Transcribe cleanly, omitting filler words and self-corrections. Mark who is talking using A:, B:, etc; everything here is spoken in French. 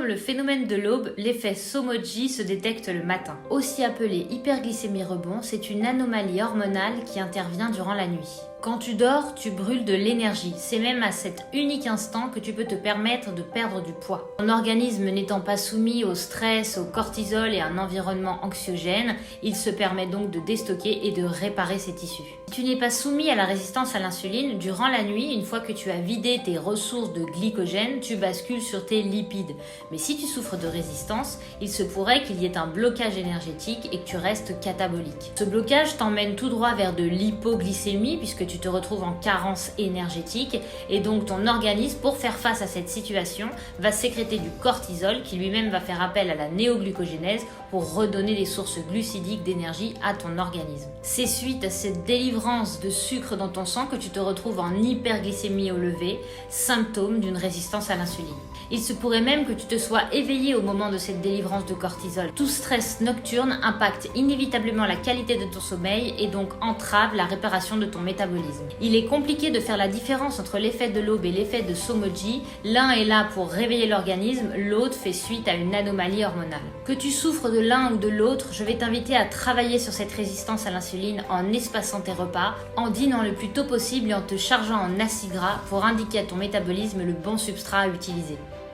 A: le phénomène de l'aube, l'effet Somoji se détecte le matin. Aussi appelé hyperglycémie rebond, c'est une anomalie hormonale qui intervient durant la nuit. Quand tu dors, tu brûles de l'énergie. C'est même à cet unique instant que tu peux te permettre de perdre du poids. Ton organisme n'étant pas soumis au stress, au cortisol et à un environnement anxiogène, il se permet donc de déstocker et de réparer ses tissus. Si tu n'es pas soumis à la résistance à l'insuline, durant la nuit, une fois que tu as vidé tes ressources de glycogène, tu bascules sur tes lipides. Mais si tu souffres de résistance, il se pourrait qu'il y ait un blocage énergétique et que tu restes catabolique. Ce blocage t'emmène tout droit vers de l'hypoglycémie puisque tu te retrouves en carence énergétique et donc ton organisme, pour faire face à cette situation, va sécréter du cortisol qui lui-même va faire appel à la néoglucogénèse pour redonner des sources glucidiques d'énergie à ton organisme. C'est suite à cette délivrance de sucre dans ton sang que tu te retrouves en hyperglycémie au lever, symptôme d'une résistance à l'insuline. Il se pourrait même que tu te sois éveillé au moment de cette délivrance de cortisol. Tout stress nocturne impacte inévitablement la qualité de ton sommeil et donc entrave la réparation de ton métabolisme. Il est compliqué de faire la différence entre l'effet de l'aube et l'effet de Somoji. L'un est là pour réveiller l'organisme, l'autre fait suite à une anomalie hormonale. Que tu souffres de l'un ou de l'autre, je vais t'inviter à travailler sur cette résistance à l'insuline en espaçant tes repas, en dînant le plus tôt possible et en te chargeant en acides gras pour indiquer à ton métabolisme le bon substrat à utiliser.